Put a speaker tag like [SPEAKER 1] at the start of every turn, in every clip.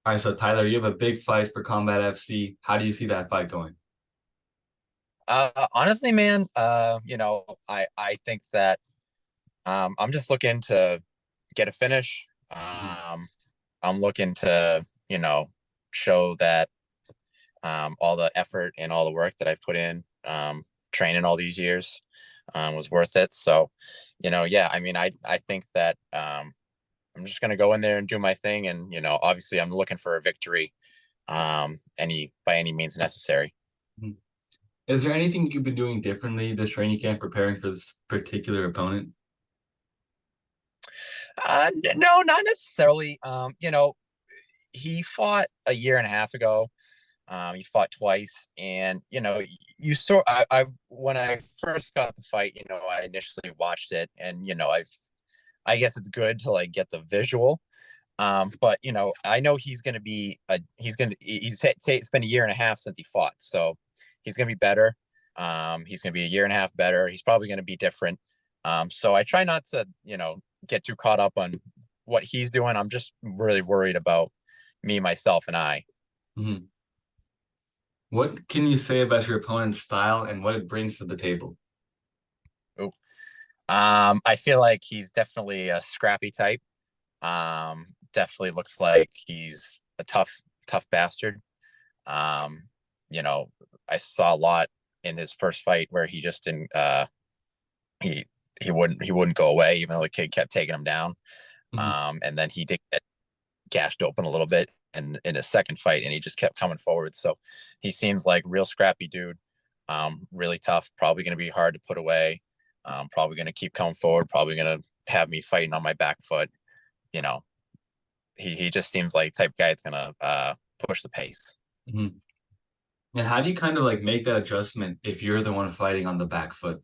[SPEAKER 1] All right, so Tyler, you have a big fight for Combat FC. How do you see that fight going?
[SPEAKER 2] Honestly, man, I think that I'm just looking to get a finish.
[SPEAKER 1] Mhm.
[SPEAKER 2] I'm looking to, show that all the effort and all the work that I've put in training all these years was worth it. So, yeah, I mean, I think that I'm just gonna go in there and do my thing, and obviously, I'm looking for a victory, any by any means necessary.
[SPEAKER 1] Mhm. Is there anything you've been doing differently this training camp preparing for this particular opponent?
[SPEAKER 2] No, not necessarily. He fought a year and a half ago. He fought twice, and you saw. I when I first got the fight, I initially watched it, and I guess it's good to like get the visual. But I know it's been a year and a half since he fought, so he's gonna be better. He's gonna be a year and a half better. He's probably gonna be different. So I try not to, get too caught up on what he's doing. I'm just really worried about me, myself, and I.
[SPEAKER 1] Mhm. What can you say about your opponent's style and what it brings to the table?
[SPEAKER 2] Ooh. I feel like he's definitely a scrappy type. Definitely looks like he's a tough bastard. Um, you know, I saw a lot in his first fight where he just didn't he he wouldn't go away even though the kid kept taking him down.
[SPEAKER 1] Mhm.
[SPEAKER 2] And then he did get gashed open a little bit in his second fight and he just kept coming forward. So he seems like real scrappy dude. Really tough, probably gonna be hard to put away. Probably gonna keep coming forward, probably gonna have me fighting on my back foot. You know, he just seems like type of guy that's gonna push the pace.
[SPEAKER 1] Mhm. And how do you kind of like make that adjustment if you're the one fighting on the back foot?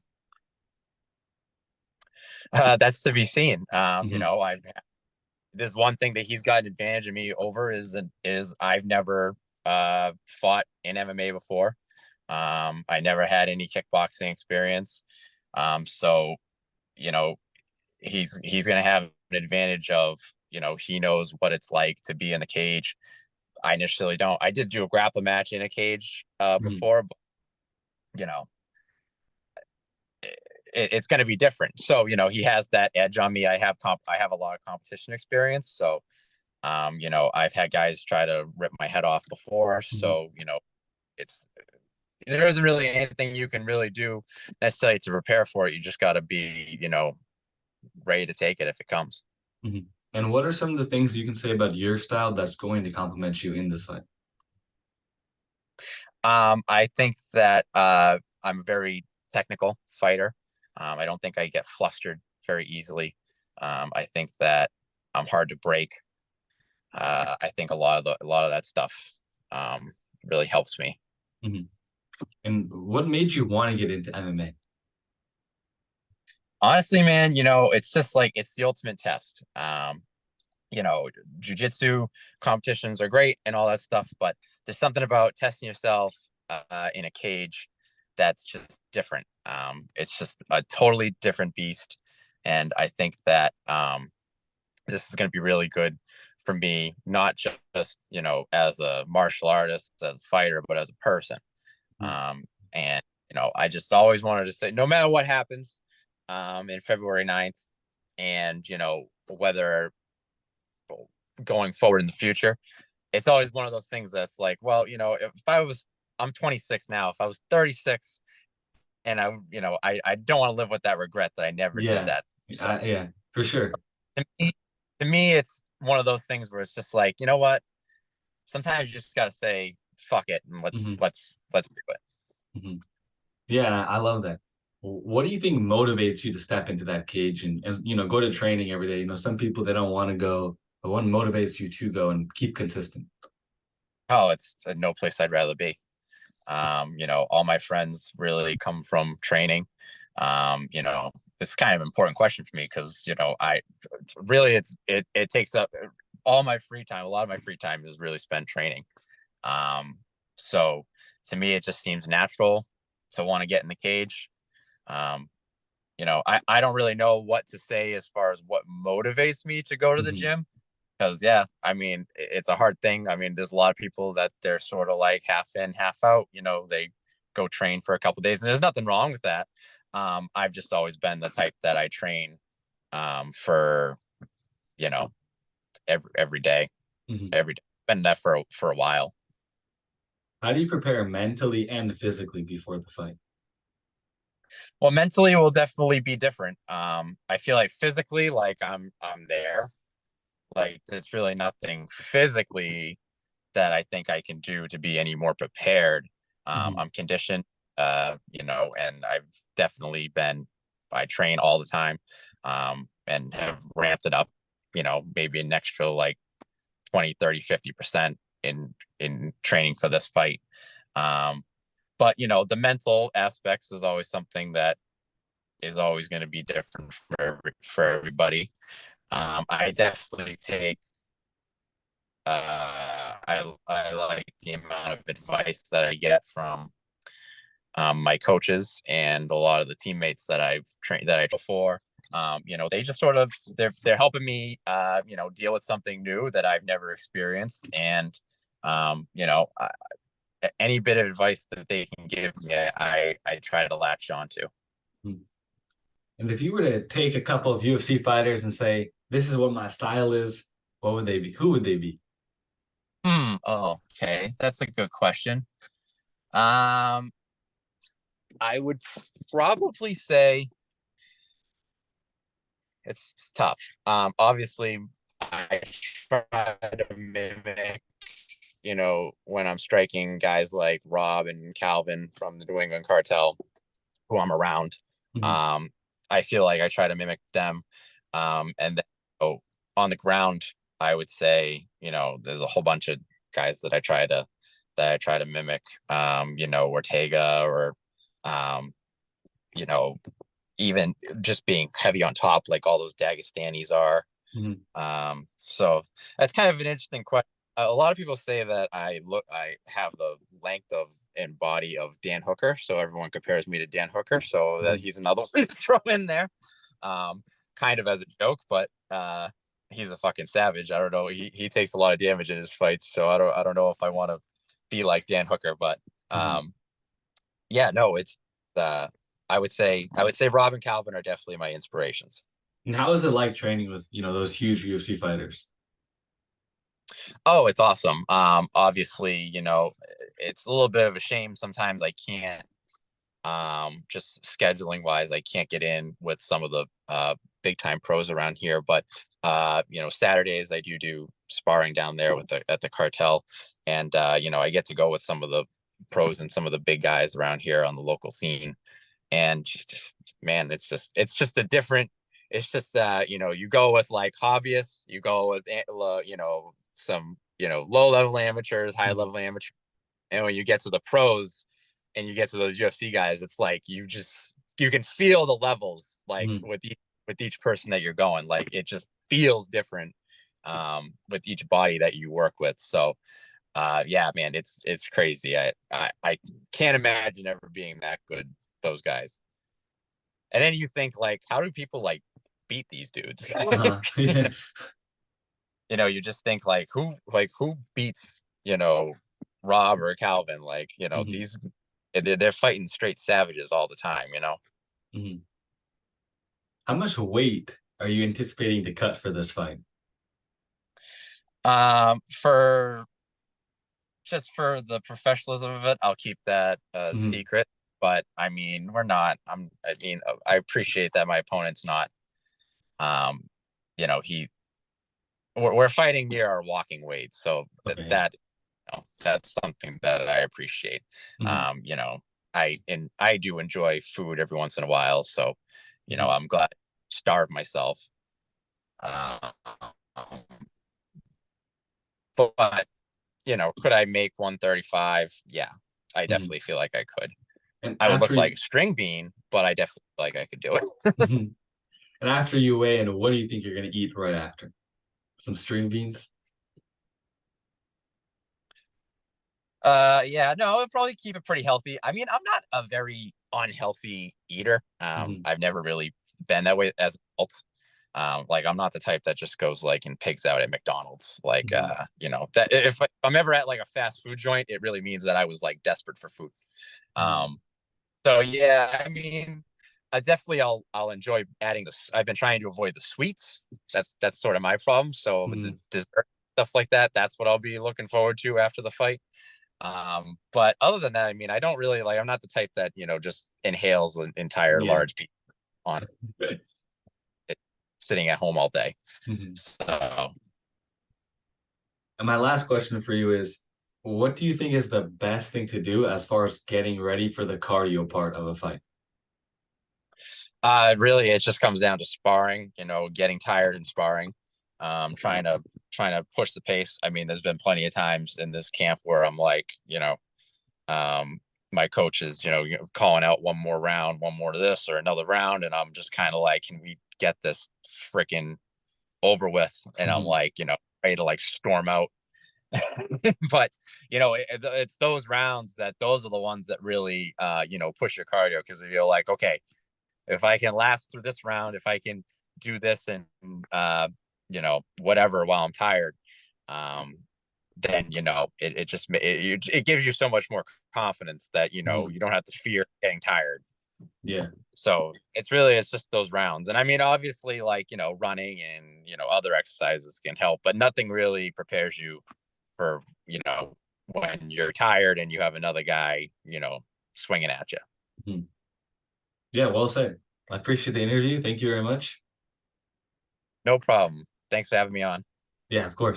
[SPEAKER 2] That's to be seen.
[SPEAKER 1] Mhm.
[SPEAKER 2] I This one thing that he's got an advantage of me over is I've never fought in MMA before. I never had any kickboxing experience. So you know he's gonna have an advantage of he knows what it's like to be in the cage. I initially don't. I did do a grapple match in a cage
[SPEAKER 1] Mhm.
[SPEAKER 2] before, but you know it's going to be different. So he has that edge on me. I have a lot of competition experience. So I've had guys try to rip my head off before.
[SPEAKER 1] Mhm.
[SPEAKER 2] So it's there isn't really anything you can really do necessarily to prepare for it. You just got to be ready to take it if it comes.
[SPEAKER 1] Mhm. And what are some of the things you can say about your style that's going to complement you in this fight?
[SPEAKER 2] I think that I'm a very technical fighter. I don't think I get flustered very easily. I think that I'm hard to break. I think a lot of that stuff really helps me.
[SPEAKER 1] Mhm. And what made you want to get into MMA?
[SPEAKER 2] Honestly, man, it's just like it's the ultimate test. You know, jujitsu competitions are great and all that stuff, but there's something about testing yourself in a cage that's just different. It's just a totally different beast, and I think that this is going to be really good for me, not just as a martial artist, as a fighter, but as a person.
[SPEAKER 1] Mhm.
[SPEAKER 2] And I just always wanted to say, no matter what happens, in February 9th, and whether going forward in the future, it's always one of those things that's like, well, if I'm 26 now. If I was 36, and I don't want to live with that regret that I never did
[SPEAKER 1] Yeah,
[SPEAKER 2] that. So
[SPEAKER 1] yeah, for sure.
[SPEAKER 2] to me, to me, it's one of those things where it's just like, you know what? Sometimes you just got to say, fuck it, and
[SPEAKER 1] Mhm.
[SPEAKER 2] let's do it.
[SPEAKER 1] Mhm. Yeah, I love that. What do you think motivates you to step into that cage and go to training every day? Some people they don't want to go, but what motivates you to go and keep consistent?
[SPEAKER 2] Oh, it's no place I'd rather be. All my friends really come from training. It's kind of an important question for me because I really it takes up all my free time. A lot of my free time is really spent training. Um, so to me, it just seems natural to want to get in the cage. Um, I don't really know what to say as far as what motivates me to go to the
[SPEAKER 1] Mhm.
[SPEAKER 2] gym. Because yeah, I mean, it's a hard thing. I mean, there's a lot of people that they're sort of like half in, half out. You know, they go train for a couple days, and there's nothing wrong with that. I've just always been the type that I train for, you know, every day,
[SPEAKER 1] Mhm.
[SPEAKER 2] every day. Been that for a while.
[SPEAKER 1] How do you prepare mentally and physically before the fight?
[SPEAKER 2] Well, mentally it will definitely be different. I feel like physically, like I'm there. Like there's really nothing physically that I think I can do to be any more prepared.
[SPEAKER 1] Mhm.
[SPEAKER 2] I'm conditioned, and I've definitely been, I train all the time, and have ramped it up, maybe an extra like 20, 30, 50% in training for this fight. Um, but, the mental aspects is always something that is always going to be different for everybody. I definitely take I like the amount of advice that I get from my coaches and a lot of the teammates that I've trained that I before. They just sort of they're helping me, deal with something new that I've never experienced, and any bit of advice that they can give me, I try to latch onto.
[SPEAKER 1] Mhm. And if you were to take a couple of UFC fighters and say, "This is what my style is," what would they be? Who would they be?
[SPEAKER 2] Oh, okay, that's a good question. Um, I would probably say it's tough. Obviously, I try to mimic, when I'm striking guys like Rob and Calvin from the New England Cartel, who I'm around.
[SPEAKER 1] Mhm.
[SPEAKER 2] Um, I feel like I try to mimic them. And then oh, on the ground, I would say, there's a whole bunch of guys that I try to mimic. Ortega or um, you know, even just being heavy on top, like all those Dagestanis are.
[SPEAKER 1] Mhm.
[SPEAKER 2] So that's kind of an interesting question. A lot of people say that I have the length of and body of Dan Hooker, so everyone compares me to Dan Hooker. So that
[SPEAKER 1] Mhm.
[SPEAKER 2] he's another one to throw in there, um, kind of as a joke, but he's a fucking savage. I don't know. He takes a lot of damage in his fights, so I don't know if I want to be like Dan Hooker, but
[SPEAKER 1] Mhm.
[SPEAKER 2] um, yeah, no, it's uh, I would say Rob and Calvin are definitely my inspirations.
[SPEAKER 1] And how is it like training with, those huge UFC fighters?
[SPEAKER 2] Oh, it's awesome. Obviously, it's a little bit of a shame sometimes I can't, just scheduling wise, I can't get in with some of the big time pros around here. But Saturdays I do sparring down there at the cartel, and I get to go with some of the pros and some of the big guys around here on the local scene. And just, man, it's just a different. It's just you go with like hobbyists, you go with some low level amateurs, high
[SPEAKER 1] Mhm.
[SPEAKER 2] level amateurs, and when you get to the pros and you get to those UFC guys, it's like you can feel the levels like
[SPEAKER 1] Mhm.
[SPEAKER 2] with each person that you're going. Like it just feels different with each body that you work with. So yeah, man, it's crazy. I can't imagine ever being that good, those guys. And then you think like, how do people like beat these dudes?
[SPEAKER 1] Uh-huh. Yeah.
[SPEAKER 2] You just think like who beats Rob or Calvin? Like
[SPEAKER 1] Mhm.
[SPEAKER 2] these they're fighting straight savages all the time.
[SPEAKER 1] Mhm. How much weight are you anticipating to cut for this fight?
[SPEAKER 2] For just for the professionalism of it, I'll keep that
[SPEAKER 1] Mhm.
[SPEAKER 2] secret. But I mean, we're not. I appreciate that my opponent's not. Um, he we're fighting near our walking weight, so that
[SPEAKER 1] Okay.
[SPEAKER 2] that that's something that I appreciate.
[SPEAKER 1] Mhm.
[SPEAKER 2] I do enjoy food every once in a while, so
[SPEAKER 1] Mhm.
[SPEAKER 2] I'm glad to starve myself. Um, but could I make 135? Yeah, I
[SPEAKER 1] Mhm.
[SPEAKER 2] definitely feel like I could.
[SPEAKER 1] And
[SPEAKER 2] I would look
[SPEAKER 1] after
[SPEAKER 2] like a string bean, but I definitely feel like I could do it.
[SPEAKER 1] Mhm. And after you weigh in, what do you think you're gonna eat right after? Some string beans?
[SPEAKER 2] Yeah, no, I'll probably keep it pretty healthy. I mean, I'm not a very unhealthy eater.
[SPEAKER 1] Mhm.
[SPEAKER 2] I've never really been that way as an adult. Like I'm not the type that just goes like and pigs out at McDonald's. Like
[SPEAKER 1] Mhm.
[SPEAKER 2] that if I'm ever at like a fast food joint, it really means that I was like desperate for food.
[SPEAKER 1] Mhm.
[SPEAKER 2] Um, so yeah, I mean, I definitely I'll enjoy adding this. I've been trying to avoid the sweets. That's sort of my problem. So the
[SPEAKER 1] Mhm.
[SPEAKER 2] dessert stuff like that, that's what I'll be looking forward to after the fight. But other than that, I mean, I don't really like. I'm not the type that just inhales an entire
[SPEAKER 1] Yeah.
[SPEAKER 2] large piece on it, sitting at home all day.
[SPEAKER 1] Mhm.
[SPEAKER 2] So
[SPEAKER 1] And my last question for you is, what do you think is the best thing to do as far as getting ready for the cardio part of a fight?
[SPEAKER 2] really, it just comes down to sparring. Getting tired and sparring. Trying to push the pace. I mean, there's been plenty of times in this camp where I'm like, um, my coach is, calling out one more round, one more to this or another round, and I'm just kind of like, can we get this freaking over with? And I'm
[SPEAKER 1] Mhm.
[SPEAKER 2] like, ready to like storm out. But it's those rounds those are the ones that really push your cardio because you're like, okay, if I can last through this round, if I can do this and whatever while I'm tired, um, then it gives you so much more confidence that
[SPEAKER 1] Mhm.
[SPEAKER 2] you don't have to fear getting tired.
[SPEAKER 1] Yeah.
[SPEAKER 2] So it's just those rounds. And I mean, obviously, like running and other exercises can help, but nothing really prepares you for when you're tired and you have another guy swinging at you.
[SPEAKER 1] Mhm. Yeah, well said. I appreciate the interview. Thank you very much.
[SPEAKER 2] No problem. Thanks for having me on.
[SPEAKER 1] Yeah, of course.